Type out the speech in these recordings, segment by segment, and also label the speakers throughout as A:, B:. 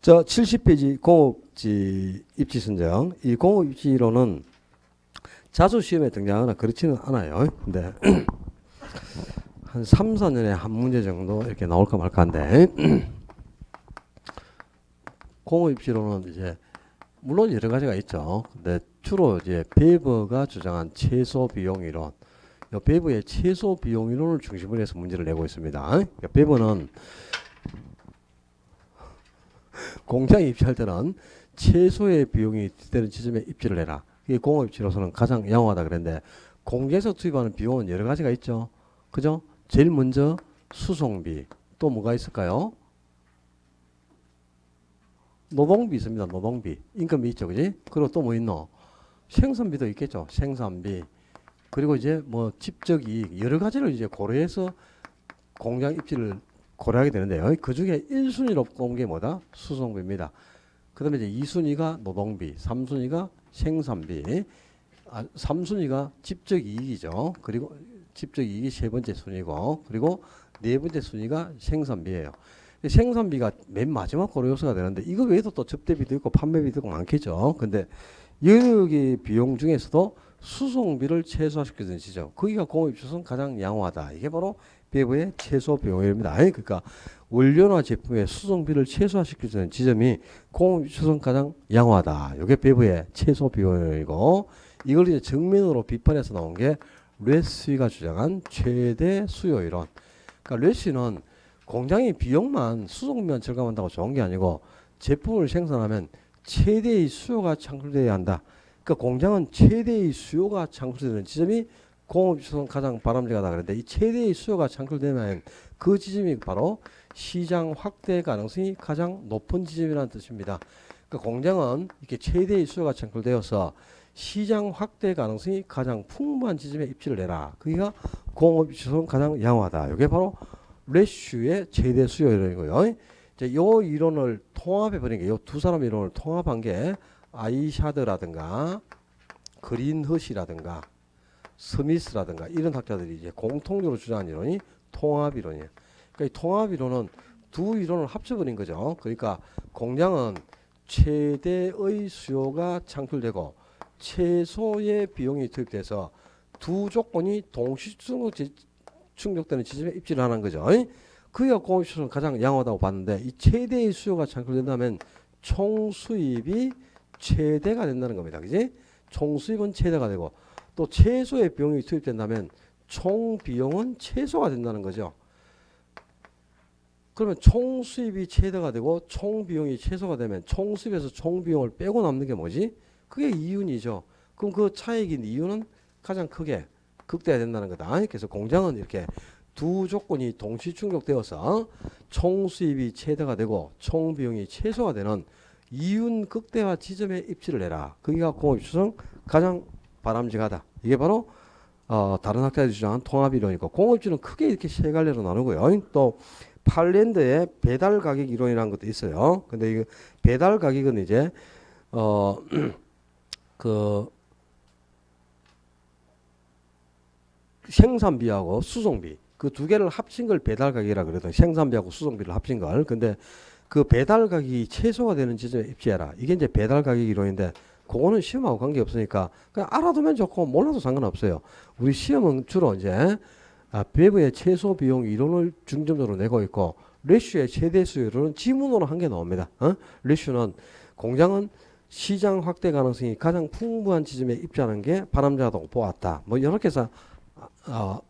A: 저 70페이지 공업지 입지 선정. 이 공업 입지로는 자주 시험에 등장하거나 그렇지는 않아요. 근데 한 3, 4년에 한 문제 정도 이렇게 나올까 말까 한데 공업 입지로는 이제 물론 여러 가지가 있죠. 근데 주로 이제 베버가 주장한 최소 비용 이론, 이 베버의 최소 비용 이론을 중심으로 해서 문제를 내고 있습니다. 그러니까 베버는 공장에 입지할 때는 최소의 비용이 되는 지점에 입지를 해라. 이게 공업 입지로서는 가장 양호하다 그랬는데, 공장에서 투입하는 비용은 여러 가지가 있죠. 그죠? 제일 먼저 수송비, 또 뭐가 있을까요? 노동비 있습니다. 노동비, 임금비 있죠, 그지? 그리고 또 뭐 있노? 생산비도 있겠죠. 생산비. 그리고 이제 뭐 집적 이익, 여러 가지를 이제 고려해서 공장 입지를 고려하게 되는데요. 그 중에 1순위로 꼽은 게 뭐다? 수송비입니다. 그 다음에 이제 2순위가 노동비, 3순위가 생산비, 3순위가 집적 이익이죠. 그리고 집적 이익이 세 번째 순위고, 그리고 네 번째 순위가 생산비예요. 생산비가 맨 마지막 고려 요소가 되는데, 이거 외에도 또 접대비도 있고 판매비도 있고 많겠죠. 근데 여기 비용 중에서도 수송비를 최소화시켜주는 지점, 거기가 공업입지로서는 가장 양호하다. 이게 바로 베버의 최소 비용입니다. 그러니까 원료나 제품의 수송비를 최소화시켜주는 지점이 공업입지로서는 가장 양호하다. 이게 베버의 최소 비용이고, 이걸 이제 정면으로 비판해서 나온 게 레시가 주장한 최대 수요 이론. 그러니까 레시는 공장의 비용만, 수송비만 절감한다고 좋은 게 아니고 제품을 생산하면 최대의 수요가 창출되어야 한다. 그러니까 공장은 최대의 수요가 창출되는 지점이 공업에서는 가장 바람직하다 그랬는데, 이 최대의 수요가 창출되면 그 지점이 바로 시장 확대 가능성이 가장 높은 지점이라는 뜻입니다. 그러니까 공장은 이렇게 최대의 수요가 창출되어서 시장 확대 가능성이 가장 풍부한 지점에 입지를 해라. 그게 공업에서는 가장 양호하다. 이게 바로 레슈의 최대 수요 이론이고요. 이제 요 이론을 통합해 버린 게, 요 두 사람 이론을 통합한 게 아이샤드라든가 그린허시라든가 스미스라든가 이런 학자들이 이제 공통적으로 주장한 이론이 통합 이론이에요. 그러니까 이 통합 이론은 두 이론을 합쳐버린 거죠. 그러니까 공장은 최대의 수요가 창출되고 최소의 비용이 투입돼서 두 조건이 동시 충족되는 지점에 입지를 하는 거죠. 그게 공업시설은 가장 양호하다고 봤는데, 이 최대의 수요가 창출된다면 총 수입이 최대가 된다는 겁니다. 그지? 총 수입은 최대가 되고, 또 최소의 비용이 투입된다면 총 비용은 최소가 된다는 거죠. 그러면 총 수입이 최대가 되고 총 비용이 최소가 되면 총 수입에서 총 비용을 빼고 남는 게 뭐지? 그게 이윤이죠. 그럼 그 차익인 이윤은 가장 크게 극대화된다는 거다. 그래서 공장은 이렇게 두 조건이 동시 충족되어서 총 수입이 최대가 되고 총 비용이 최소가 되는 이윤 극대화 지점에 입지를 해라. 그게가 공업입지로서는 가장 바람직하다. 이게 바로 다른 학자들이 주장한 통합이론이고, 공업입지는 크게 이렇게 세 갈래로 나누고요. 또 팔랜드의 배달 가격 이론이라는 것도 있어요. 근데 이 배달 가격은 이제 그 생산비하고 수송비, 그 두 개를 합친 걸 배달 가격이라 그러거든요. 생산비하고 수송비를 합친 걸. 근데 그 배달 가격이 최소가 되는 지점에 입지해라. 이게 이제 배달 가격 이론인데, 그거는 시험하고 관계 없으니까 그냥 알아두면 좋고 몰라도 상관없어요. 우리 시험은 주로 이제 베버의 최소 비용 이론을 중점적으로 내고 있고, 레슈의 최대 수요는 지문으로 한 개 나옵니다. 레슈는 공장은 시장 확대 가능성이 가장 풍부한 지점에 입지하는 게 바람직하다고 보았다. 뭐 이렇게 해서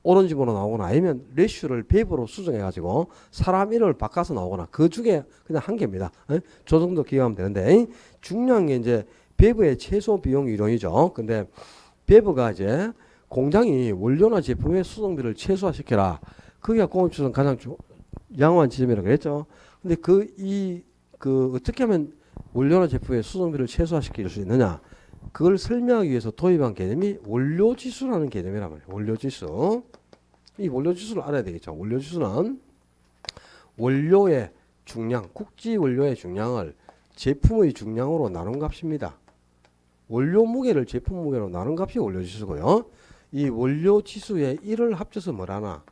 A: 옳은 지문으로 나오거나, 아니면 레슈를 베버로 수정해 가지고 사람 이름을 바꿔서 나오거나, 그 중에 그냥 한 개입니다. 저 정도 기억하면 되는데, 중요한 게 이제 베버의 최소 비용 이론이죠. 근데 베버가 이제 공장이 원료나 제품의 수송비를 최소화시켜라. 그게 공업시설은 가장 양호한 지점이라고 그랬죠. 근데 어떻게 하면 원료나 제품의 수송비를 최소화시킬 수 있느냐? 그걸 설명하기 위해서 도입한 개념이 원료지수라는 개념이란 말이에요. 원료지수. 이 원료지수를 알아야 되겠죠. 원료지수는 원료의 중량, 국지 원료의 중량을 제품의 중량으로 나눈 값입니다. 원료 무게를 제품 무게로 나눈 값이 원료지수고요. 이 원료지수의 1을 합쳐서 뭐라나?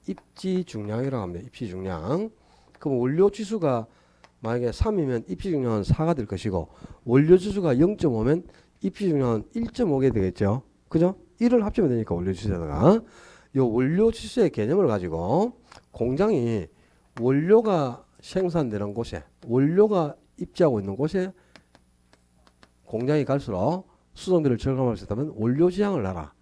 A: 입지 중량이라고 합니다. 입지 중량. 그럼 원료지수가 만약에 3이면 입지 중량은 4가 될 것이고 원료 지수가 0.5면 입지 중량은 1.5게 되겠죠. 그죠? 1을 합치면 되니까 원료 지수에다가 요 원료 지수의 개념을 가지고 공장이 원료가 생산되는 곳에 원료가 입지하고 있는 곳에 공장이 갈수록 수송비를 절감할 수 있다면 원료 지향을 하라.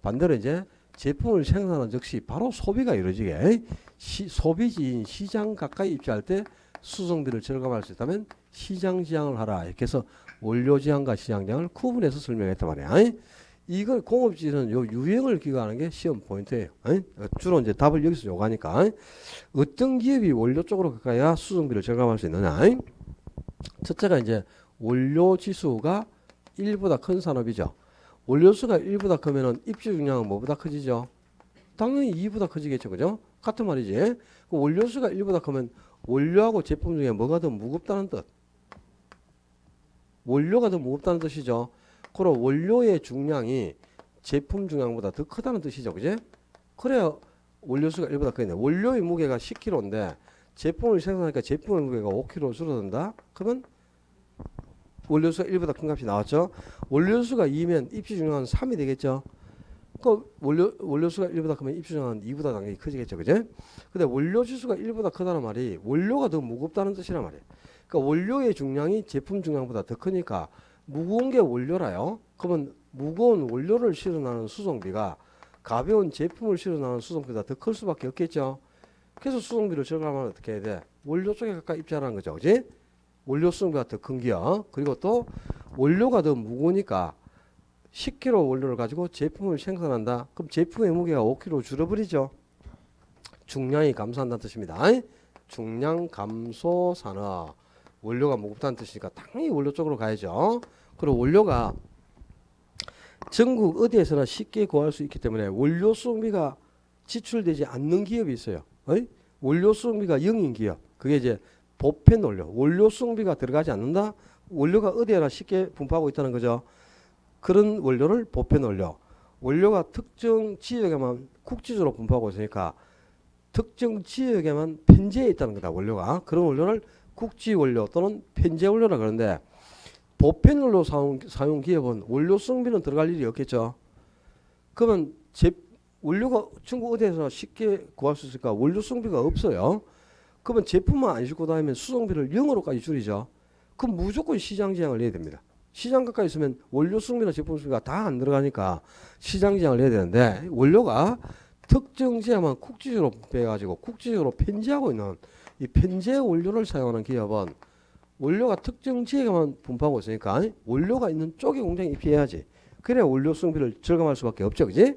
A: 반대로 이제 제품을 생산하는 즉시 바로 소비가 이루어지게 소비지인 시장 가까이 입지할 때 수송비를 절감할 수 있다면 시장 지향을 하라. 이렇게 해서 원료 지향과 시장 지향을 구분해서 설명했단 말이야. 이걸 공업지는 요 유형을 기억하는 게 시험 포인트예요. 주로 이제 답을 여기서 요구하니까 어떤 기업이 원료 쪽으로 가까이야 수송비를 절감할 수 있느냐. 첫째가 이제 원료 지수가 1보다 큰 산업이죠. 원료수가 1보다 크면은 입지 중량은 뭐보다 커지죠? 당연히 2보다 커지겠죠. 그죠? 같은 말이지. 그 원료수가 1보다 크면 원료하고 제품 중에 뭐가 더 무겁다는 뜻. 원료가 더 무겁다는 뜻이죠. 그럼 원료의 중량이 제품 중량보다 더 크다는 뜻이죠. 그지? 그래야 원료수가 1보다 크겠네. 원료의 무게가 10kg인데 제품을 생산하니까 제품의 무게가 5kg 줄어든다? 그러면 원료수가 1보다 큰 값이 나왔죠. 원료수가 2면 입지 중량은 3이 되겠죠. 그 원료수가 1보다 크면 입지 중량은 2보다 당연히 커지겠죠. 그죠? 근데 원료 지수가 1보다 크다는 말이 원료가 더 무겁다는 뜻이란 말이에요. 그러니까 원료의 중량이 제품 중량보다 더 크니까 무거운 게 원료라요. 그러면 무거운 원료를 실어나는 수송비가 가벼운 제품을 실어나는 수송비보다 더 클 수밖에 없겠죠. 그래서 수송비를 절감하면 어떻게 해야 돼? 원료 쪽에 가까이 입지하라는 거죠. 그지? 원료 수송비가 더 큰 기업. 그리고 또 원료가 더 무거우니까 10kg 원료를 가지고 제품을 생산한다. 그럼 제품의 무게가 5kg 줄어버리죠. 중량이 감소한다는 뜻입니다. 중량 감소 산업. 원료가 무겁다는 뜻이니까 당연히 원료 쪽으로 가야죠. 그리고 원료가 전국 어디에서나 쉽게 구할 수 있기 때문에 원료 수송비가 지출되지 않는 기업이 있어요. 원료 수송비가 0인 기업. 그게 이제 보편 원료. 원료 수송비가 들어가지 않는다. 원료가 어디에나 쉽게 분포하고 있다는 거죠. 그런 원료를 보편 원료. 원료가 특정 지역에만 국지적으로 분포하고 있으니까 특정 지역에만 편제해 있다는 거다. 원료가. 그런 원료를 국지 원료 또는 편제 원료라 그러는데 보편 원료 사용 기업은 원료 수송비는 들어갈 일이 없겠죠. 그러면 원료가 중국 어디에서 쉽게 구할 수 있을까? 원료 수송비가 없어요. 그러면 제품만 안 싣고 다니면 수송비를 0으로까지 줄이죠. 그럼 무조건 시장 지향을 해야 됩니다. 시장 가까이 있으면 원료 수송비나 제품 수송비가 다 안 들어가니까 시장 지향을 해야 되는데 원료가 특정 지역만 국지적으로 분배해가지고 국지적으로 편제하고 있는 이 편제 원료를 사용하는 기업은 원료가 특정 지역에만 분포하고 있으니까 원료가 있는 쪽에 공장에 입지해야지. 그래야 원료 수송비를 절감할 수밖에 없죠. 그지?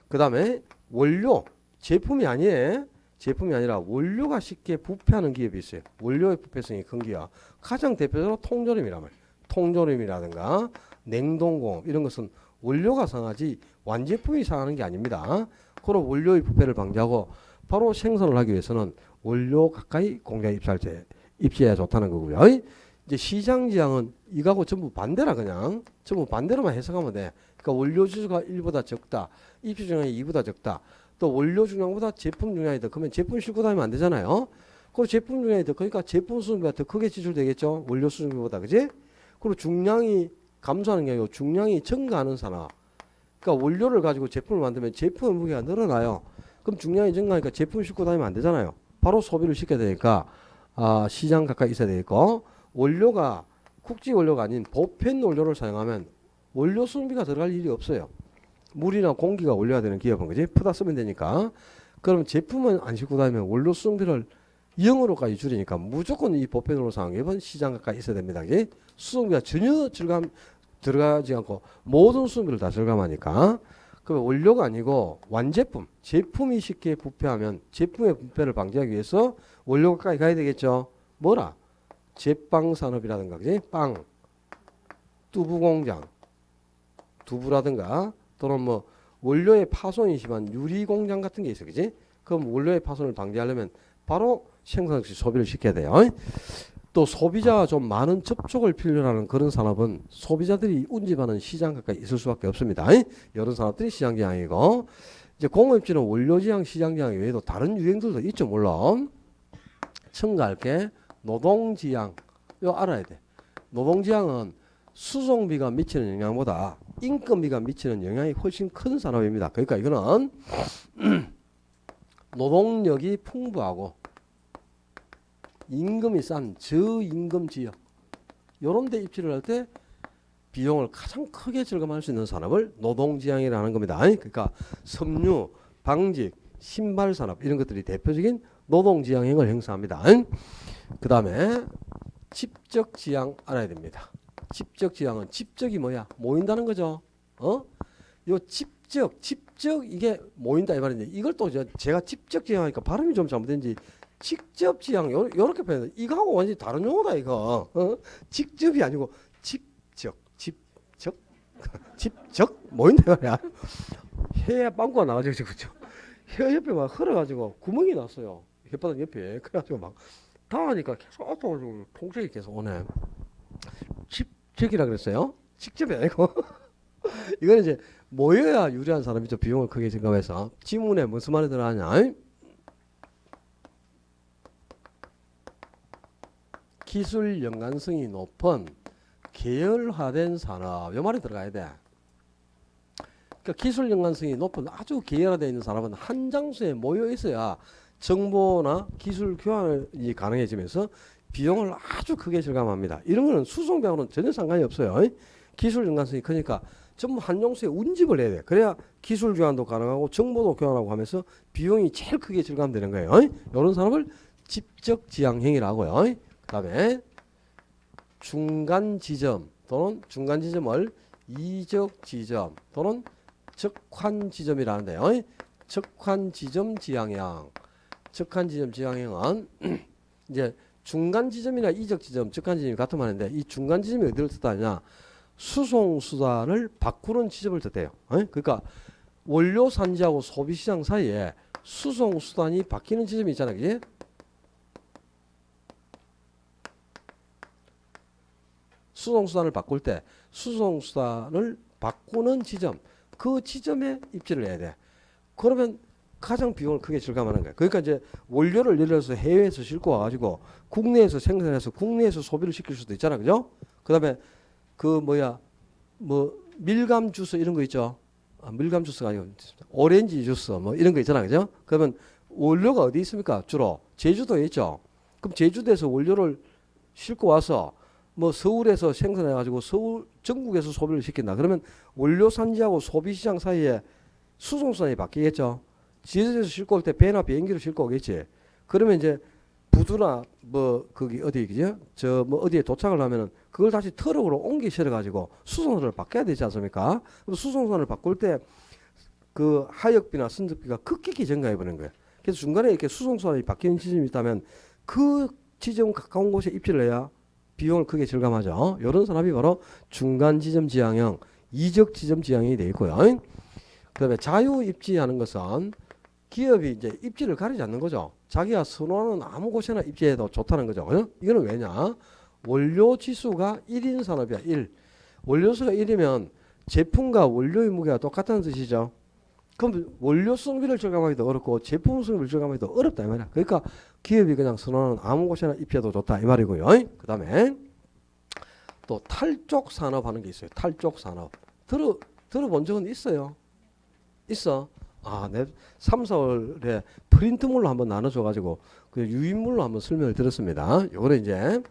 A: 그 다음에 원료, 제품이 아니라 원료가 쉽게 부패하는 기업이 있어요. 원료의 부패성이 큰 기업. 가장 대표적으로 통조림이란 말이에요. 통조림이라든가 냉동공 이런 것은 원료가 상하지 완제품이 상하는 게 아닙니다. 그런 원료의 부패를 방지하고 바로 생산을 하기 위해서는 원료 가까이 공장에 입지할 때 입지해야 좋다는 거고요. 이제 시장 지향은 이거하고 전부 반대라 그냥 전부 반대로만 해석하면 돼. 그러니까 원료 지수가 1보다 적다. 입지 중량이 2보다 적다. 또 원료 중량보다 제품 중량이 더 크면 제품 싣고 다니면 안 되잖아요. 그리고 제품 중량이 더 크니까 제품 수송비가 더 크게 지출되겠죠. 원료 수송비보다. 그지? 그리고 중량이 감소하는 게 아니고 중량이 증가하는 산업. 그러니까 원료를 가지고 제품을 만들면 제품의 무게가 늘어나요. 그럼 중량이 증가하니까 제품 싣고 다니면 안 되잖아요. 바로 소비를 시켜야 되니까 시장 가까이 있어야 되겠고 원료가 국지 원료가 아닌 보편 원료를 사용하면 원료 수송비가 들어갈 일이 없어요. 물이나 공기가 올려야 되는 기업은 그지? 푸다 쓰면 되니까. 그럼 제품은 안 싣고 다니면 원료 수송비를 0으로까지 줄이니까 무조건 이 보편으로 사용 기업은 시장 가까이 있어야 됩니다. 그지? 수송비가 전혀 들어가지 않고 모든 수송비를 다 절감하니까. 그러면 원료가 아니고 완제품, 제품이 쉽게 부패하면 제품의 부패를 방지하기 위해서 원료 가까이 가야 되겠죠. 뭐라? 제빵 산업이라든가, 그지? 빵, 두부 공장, 두부라든가 또는 뭐 원료의 파손이 심한 유리 공장 같은 게 있어, 그지? 그럼 원료의 파손을 방지하려면 바로 생산 없이 소비를 시켜야 돼요. 또 소비자와 좀 많은 접촉을 필요로 하는 그런 산업은 소비자들이 운집하는 시장 가까이 있을 수밖에 없습니다. 이런 산업들이 시장 지향이고 이제 공업지는 원료 지향, 시장 지향 외에도 다른 유행들도 있죠. 물론 첨가할 게 노동지향 이거 알아야 돼. 노동지향은 수송비가 미치는 영향보다 인건비가 미치는 영향이 훨씬 큰 산업입니다. 그러니까 이거는 노동력이 풍부하고 임금이 싼 저임금 지역 이런 데 입지를 할 때 비용을 가장 크게 절감할 수 있는 산업을 노동지향이라는 겁니다. 그러니까 섬유, 방직, 신발 산업 이런 것들이 대표적인 노동지향형을 형성합니다. 그 다음에 집적지향 알아야 됩니다. 집적지향은 집적이 뭐야? 모인다는 거죠. 요 집적 이게 모인다 이 말인데 이걸 또 제가 집적지향하니까 발음이 좀 잘못된지 직접지향 요렇게 표현해. 이거하고 완전히 다른 용어다 이거. 직접이 아니고 집적 모인다 말이야. 혀에 빵꾸가 나가지고 그죠? 혀 옆에 막 흘러가지고 구멍이 났어요. 혓바닥 옆에. 그래가지고 막 당하니까 계속 아파가지고 통증이 계속 오네. 집적이라 그랬어요. 직접이 아니고. 이거는 이제 모여야 유리한 사람이죠. 비용을 크게 증감해서. 지문에 무슨 말이 들어가냐? 기술 연관성이 높은 계열화된 산업. 이 말이 들어가야 돼. 그러니까 기술 연관성이 높은 아주 계열화되어 있는 산업은 한 장소에 모여 있어야 정보나 기술 교환이 가능해지면서 비용을 아주 크게 절감합니다. 이런 거는 수송비하고는 전혀 상관이 없어요. 기술 연관성이 크니까 전부 한 장소에 운집을 해야 돼. 그래야 기술 교환도 가능하고 정보도 교환하고 하면서 비용이 제일 크게 절감되는 거예요. 이런 산업을 집적지향형이라고요. 그 다음에 중간지점 또는 중간지점을 이적지점 또는 적환지점이라는데요. 적환지점 지향형. 적환지점 지향형은 이제 중간지점이나 이적지점, 적환지점이 같은 말인데 이 중간지점이 어디를 뜻하냐? 수송수단을 바꾸는 지점을 뜻해요. 그러니까 원료산지하고 소비시장 사이에 수송수단이 바뀌는 지점이 있잖아요. 그지? 수송수단을 바꿀 때 수송수단을 바꾸는 지점, 그 지점에 입지를 해야 돼. 그러면 가장 비용을 크게 절감하는 거예요. 그러니까 이제 원료를 예를 들어서 해외에서 싣고 와가지고 국내에서 생산해서 국내에서 소비를 시킬 수도 있잖아. 그죠? 그 다음에 밀감 주스 이런 거 있죠? 밀감 주스가 아니고 오렌지 주스 뭐 이런 거 있잖아. 그죠? 그러면 원료가 어디 있습니까? 주로 제주도에 있죠. 그럼 제주도에서 원료를 싣고 와서 뭐 서울에서 생산해 가지고 서울 전국에서 소비를 시킨다. 그러면 원료 산지하고 소비 시장 사이에 수송선이 바뀌겠죠. 제주도에서 싣고 올 때 배나 비행기로 싣고 오겠지. 그러면 이제 부두나 뭐 거기 어디 그죠? 저 뭐 어디에 도착을 하면은 그걸 다시 트럭으로 옮기 실어 가지고 수송선을 바꿔야 되지 않습니까? 그럼 수송선을 바꿀 때 그 하역비나 선적비가 급격히 증가해 버리는 거예요. 그래서 중간에 이렇게 수송선이 바뀌는 지점이 있다면 그 지점 가까운 곳에 입지를 해야 비용을 크게 절감하죠. 이런 산업이 바로 중간 지점 지향형, 이적 지점 지향이 되어 있고요. 그다음에 자유 입지하는 것은 기업이 이제 입지를 가리지 않는 거죠. 자기가 선호하는 아무 곳에나 입지해도 좋다는 거죠. 이거는 왜냐? 원료 지수가 1인 산업이야. 1. 원료수가 1이면 제품과 원료의 무게가 똑같다는 뜻이죠. 그럼 원료 수송비를 절감하기도 어렵고 제품 수송비를 절감하기도 어렵다 이 말이야. 그러니까 기업이 그냥 선호하는 아무 곳에나 입지해도 좋다 이 말이고요. 그 다음에 또 탈족 산업 하는 게 있어요. 탈족 산업. 들어본 적은 있어요? 있어. 내 3, 4월에 프린트물로 한번 나눠줘가지고 그 유인물로 한번 설명을 드렸습니다. 요거는 이제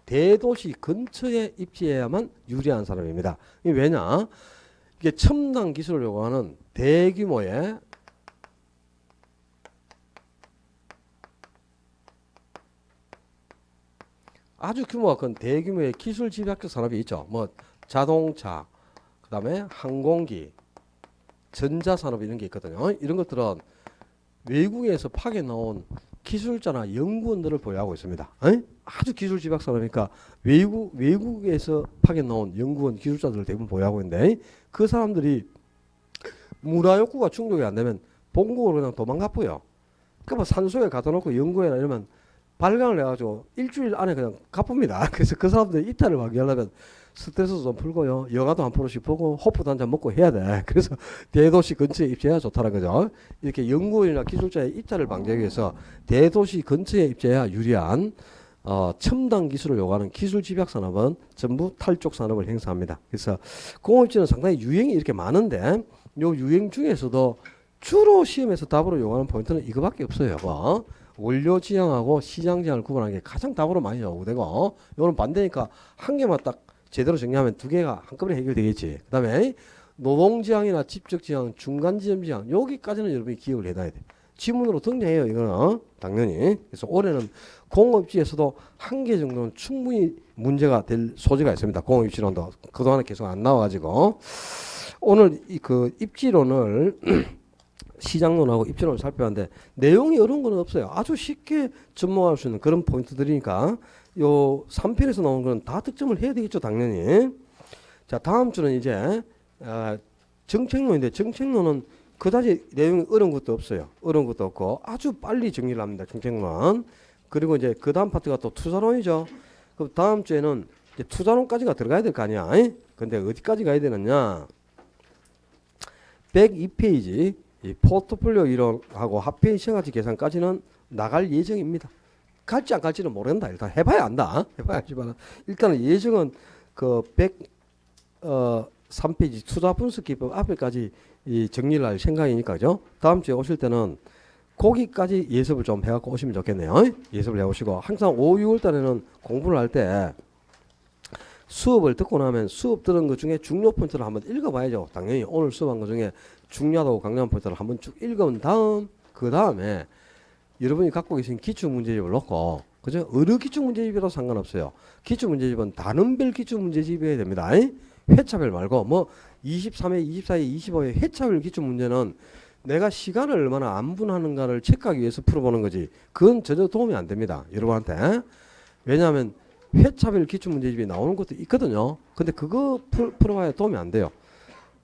A: 대도시 근처에 입지해야만 유리한 산업입니다. 이게 왜냐? 이게 첨단 기술을 요구하는 대규모의 아주 규모가 큰 대규모의 기술 집약적 산업이 있죠. 뭐 자동차, 그 다음에 항공기, 전자산업 이런 게 있거든요. 이런 것들은 외국에서 파견 나온 기술자나 연구원들을 보유하고 있습니다. 아주 기술 집약 산업이니까 외국에서 파견 나온 연구원 기술자들을 대부분 보유하고 있는데 그 사람들이 문화 욕구가 충족이 안 되면 본국으로 그냥 도망가고요. 그러니까 뭐 산소에 가둬 놓고 연구해라 이러면 발광을 해가지고 일주일 안에 그냥 갚습니다. 그래서 그 사람들 이탈을 방지하려면 스트레스도 좀 풀고요. 영화도 한 프로씩 보고 호프도 한 잔 먹고 해야 돼. 그래서 대도시 근처에 입주해야 좋다는 거죠. 이렇게 연구원이나 기술자의 이탈을 방지하기 위해서 대도시 근처에 입주해야 유리한 첨단 기술을 요구하는 기술 집약 산업은 전부 탈족 산업을 행사합니다. 그래서 공업입지는 상당히 유형이 이렇게 많은데 요 유형 중에서도 주로 시험에서 답으로 요구하는 포인트는 이거밖에 없어요. 원료 지향하고 시장 지향을 구분하는 게 가장 답으로 많이 요구되고, 이거는 반대니까 한 개만 딱 제대로 정리하면 두 개가 한꺼번에 해결되겠지. 그 다음에 노동 지향이나 집적 지향, 중간 지점 지향, 여기까지는 여러분이 기억을 해놔야 돼. 지문으로 등장해요, 이거는 당연히. 그래서 올해는 공업입지에서도 한 개 정도는 충분히 문제가 될 소지가 있습니다. 공업입지론도 그동안에 계속 안 나와가지고 오늘 그 입지론을 시장론하고 입지론을 살펴봤는데 내용이 어려운 건 없어요. 아주 쉽게 접목할 수 있는 그런 포인트들이니까 요 3편에서 나온 건 다 득점을 해야 되겠죠, 당연히. 자, 다음 주는 이제 정책론인데 정책론은 그다지 내용이 어려운 것도 없어요. 어려운 것도 없고 아주 빨리 정리를 합니다, 정책론. 그리고 이제 그 다음 파트가 또 투자론이죠. 그럼 다음 주에는 이제 투자론까지가 들어가야 될 거 아니야. 근데 어디까지 가야 되느냐? 102페이지 이 포트폴리오 이론하고 합계인 시가치 계산까지는 나갈 예정입니다. 갈지 안 갈지는 모른다. 일단 해봐야 안다. 해봐야 알지만 일단은 예정은 그 103페이지 투자 분석 기법 앞에까지 이 정리를 할 생각이니까, 그죠? 다음 주에 오실 때는 거기까지 예습을 좀 해갖고 오시면 좋겠네요. 예습을 해오시고 항상 5, 6월 달에는 공부를 할 때 수업을 듣고 나면 수업 들은 것 중에 중요 포인트를 한번 읽어봐야죠. 당연히 오늘 수업한 것 중에 중요하다고 강조한 포인트를 한번 쭉 읽은 다음 그 다음에 여러분이 갖고 계신 기출문제집을 놓고, 그죠? 어느 기출문제집이라도 상관없어요. 기출문제집은 단원별 기출문제집이어야 됩니다. 회차별 말고 뭐 23회, 24회, 25회 회차별 기출문제는 내가 시간을 얼마나 안분하는가를 체크하기 위해서 풀어보는 거지 그건 전혀 도움이 안 됩니다, 여러분한테. 왜냐하면 회차별 기출문제집이 나오는 것도 있거든요. 근데 그거 풀어봐야 도움이 안 돼요.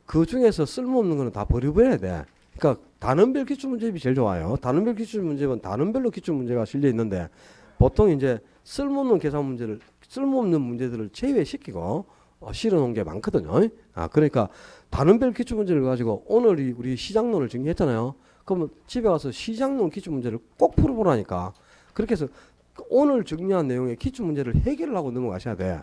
A: 그 중에서 쓸모없는 거는 다 버려버려야 돼. 그러니까 단원별 기출문제집이 제일 좋아요. 단원별 기출문제는 단원별로 기출문제가 실려 있는데 보통 이제 쓸모없는 계산 문제를, 쓸모없는 문제들을 제외시키고 실어 놓은 게 많거든요. 그러니까 단원별 기출문제를 가지고 오늘 우리 시장론을 정리했잖아요. 그러면 집에 가서 시장론 기출문제를 꼭 풀어보라니까. 그렇게 해서 오늘 정리한 내용의 기출문제를 해결을 하고 넘어가셔야 돼.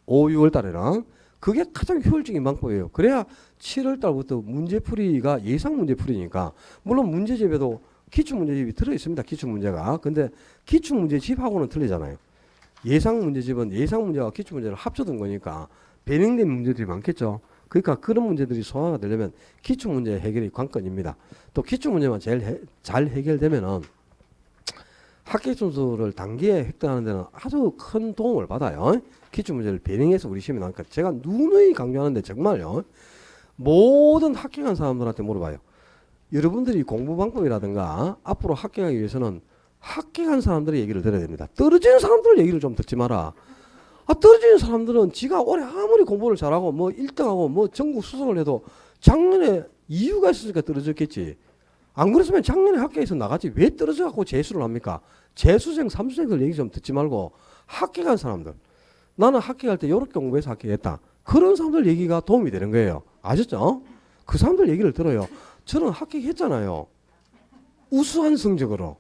A: 5, 6월 달에는. 그게 가장 효율적인 방법이에요. 그래야 7월 달부터 문제풀이가 예상 문제풀이니까, 물론 문제집에도 기출문제집이 들어있습니다, 기출문제가. 근데 기출문제집하고는 틀리잖아요. 예상 문제집은 예상 문제와 기출문제를 합쳐둔 거니까 배ring된 문제들이 많겠죠. 그러니까 그런 문제들이 소화가 되려면 기출문제 해결이 관건입니다. 또 기출문제만 제일 잘 해결되면은 합격 점수를 단기에 획득하는 데는 아주 큰 도움을 받아요. 기출문제를 배ring해서 우리 시험에 나오니까 제가 누누이 강조하는데 정말요. 모든 합격한 사람들한테 물어봐요. 여러분들이 공부 방법이라든가 앞으로 합격하기 위해서는 합격한 사람들의 얘기를 들어야 됩니다. 떨어지는 사람들 얘기를 좀 듣지 마라. 떨어지는 사람들은 지가 올해 아무리 공부를 잘하고 뭐 1등하고 뭐 전국 수석을 해도 작년에 이유가 있으니까 떨어졌겠지. 안 그랬으면 작년에 학교에서 나가지 왜 떨어져 갖고 재수를 합니까? 재수생, 삼수생들 얘기 좀 듣지 말고 합격한 사람들. 나는 합격할 때 이렇게 공부해서 합격했다. 그런 사람들 얘기가 도움이 되는 거예요. 아셨죠? 그 사람들 얘기를 들어요. 저는 합격했잖아요. 우수한 성적으로.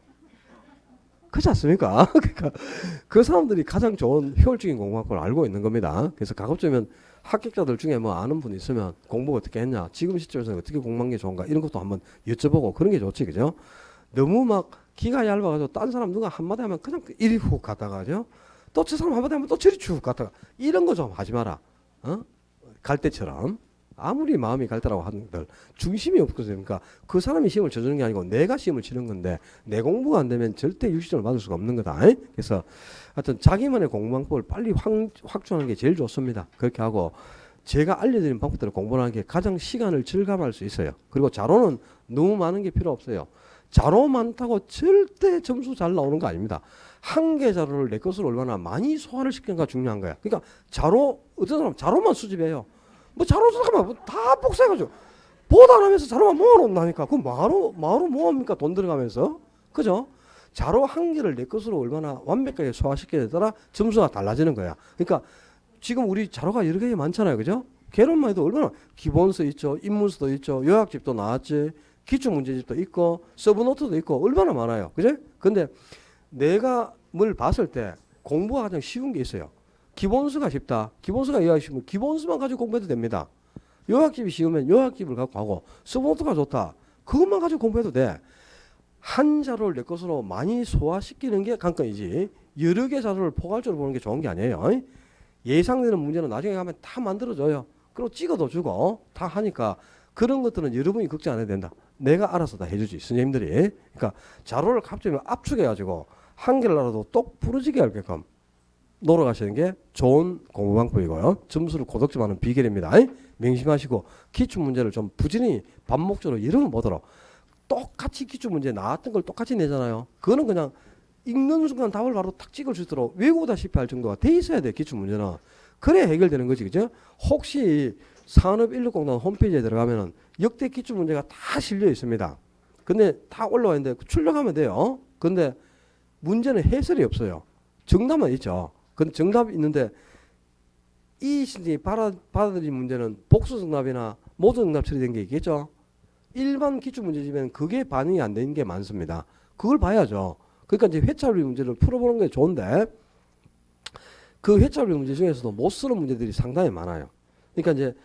A: 그렇지 않습니까? 그러니까 그 사람들이 가장 좋은 효율적인 공부 방법을 알고 있는 겁니다. 그래서 가급적이면 합격자들 중에 뭐 아는 분 있으면 공부 어떻게 했냐, 지금 시점에서 어떻게 공부한 게 좋은가 이런 것도 한번 여쭤보고 그런 게 좋지, 그죠? 너무 막 기가 얇아가지고 딴 사람 누가 한마디 하면 그냥 이리 훅 갔다가죠. 또 저 사람 한마디 하면 또 저리 쭉 갔다가 이런 거 좀 하지 마라. 갈 때처럼. 아무리 마음이 갈대라고 하는들 중심이 없거든요. 그 사람이 시험을 쳐주는 게 아니고 내가 시험을 치는 건데 내 공부가 안 되면 절대 유시점을 받을 수가 없는 거다. 그래서 하여튼 자기만의 공부 방법을 빨리 확충하는 게 제일 좋습니다. 그렇게 하고 제가 알려드린 방법대로 공부하는 게 가장 시간을 절감할 수 있어요. 그리고 자료는 너무 많은 게 필요 없어요. 자료 많다고 절대 점수 잘 나오는 거 아닙니다. 한 개 자료를 내 것을 얼마나 많이 소화를 시키는가 중요한 거야. 그러니까 자료, 어떤 사람 자료만 수집해요. 뭐 자료 잠깐만 다 복사해가지고 보다 안 하면서 자료만 모아놓는다니까. 그럼 뭐하러 뭐합니까? 돈 들어가면서. 그죠? 자로 한 개를 내 것으로 얼마나 완벽하게 소화시키냐에 따라 점수가 달라지는 거야. 그러니까 지금 우리 자료가 여러 개 많잖아요. 그죠? 개론만 해도 얼마나 기본서 있죠. 입문서도 있죠. 요약집도 나왔지. 기출문제집도 있고 서브노트도 있고 얼마나 많아요. 그죠? 근데 내가 뭘 봤을 때 공부가 가장 쉬운 게 있어요. 기본서가 쉽다. 기본서가 요약이 쉬우면 기본서만 가지고 공부해도 됩니다. 요약집이 쉬우면 요약집을 갖고 하고 서브노트가 좋다. 그것만 가지고 공부해도 돼. 한 자료를 내 것으로 많이 소화시키는 게 관건이지 여러 개 자료를 포괄적으로 보는 게 좋은 게 아니에요. 예상되는 문제는 나중에 가면 다 만들어줘요. 그리고 찍어도 주고 다 하니까 그런 것들은 여러분이 걱정 안 해도 된다. 내가 알아서 다 해주지 선생님들이. 그러니까 자료를 갑자기 압축해가지고 한 개라도 똑 부러지게 할게끔 놀아가시는 게 좋은 공부 방법이고요. 점수를 고득점하는 비결입니다. 명심하시고 기출 문제를 좀 부지런히 반복적으로 여러 번 보도록 똑같이 기출 문제 나왔던 걸 똑같이 내잖아요. 그거는 그냥 읽는 순간 답을 바로 탁 찍을 수 있도록 외우다시피 할 정도가 돼 있어야 돼. 기출 문제는. 그래야 해결되는 거지. 그죠? 혹시 산업160단 홈페이지에 들어가면은 역대 기출 문제가 다 실려 있습니다. 근데 다 올라와 있는데 출력하면 돼요. 근데 문제는 해설이 없어요. 정답만 있죠. 근데 정답이 있는데 이 시즌이 받아들인 문제는 복수 정답이나 모든 정답 처리된 게 있겠죠. 일반 기출 문제집에는 그게 반영이 안 되는 게 많습니다. 그걸 봐야죠. 그러니까 이제 회차율 문제를 풀어보는 게 좋은데 그 회차율 문제 중에서도 못 쓰는 문제들이 상당히 많아요. 그러니까 이제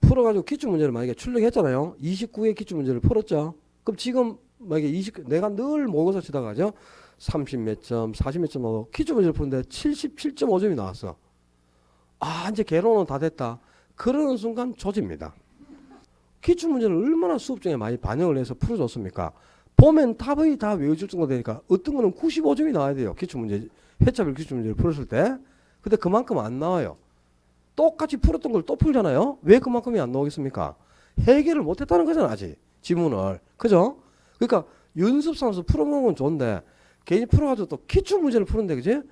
A: 풀어가지고 기출 문제를 만약에 출력했잖아요. 29의 기출 문제를 풀었죠. 그럼 지금 만약에 내가 늘 모의고사 치다가 죠 30 몇 점, 40 몇 점 하고 기출 문제를 푸는데 77.5점이 나왔어. 아, 이제 개론은 다 됐다. 그러는 순간 조집니다. 기출 문제를 얼마나 수업 중에 많이 반영을 해서 풀어줬습니까? 보면 답이 다 외워질 정도 되니까 어떤 거는 95점이 나와야 돼요. 기출 문제, 회차별 기출 문제를 풀었을 때. 근데 그만큼 안 나와요. 똑같이 풀었던 걸 또 풀잖아요. 왜 그만큼이 안 나오겠습니까? 해결을 못했다는 거잖아, 아직. 지문을. 그죠? 그러니까 연습 삼아서 풀어보는 건 좋은데 괜히 풀어가지고 또 기출 문제를 푸는데, 그지?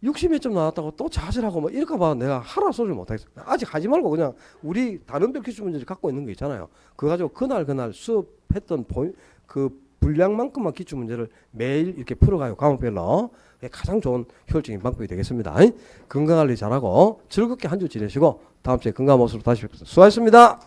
A: 60 몇 점 나왔다고 또 자질하고 뭐 이럴까봐 내가 하라 소리를 못하겠어. 아직 하지 말고 그냥 우리 다른 별 기출 문제를 갖고 있는 거 있잖아요. 그거 가지고 그날 수업했던 그 분량만큼만 기출 문제를 매일 이렇게 풀어가요. 과목별로. 그게 가장 좋은 효율적인 방법이 되겠습니다. 건강관리 잘하고 즐겁게 한 주 지내시고 다음 주에 건강한 모습으로 다시 뵙겠습니다. 수고하셨습니다.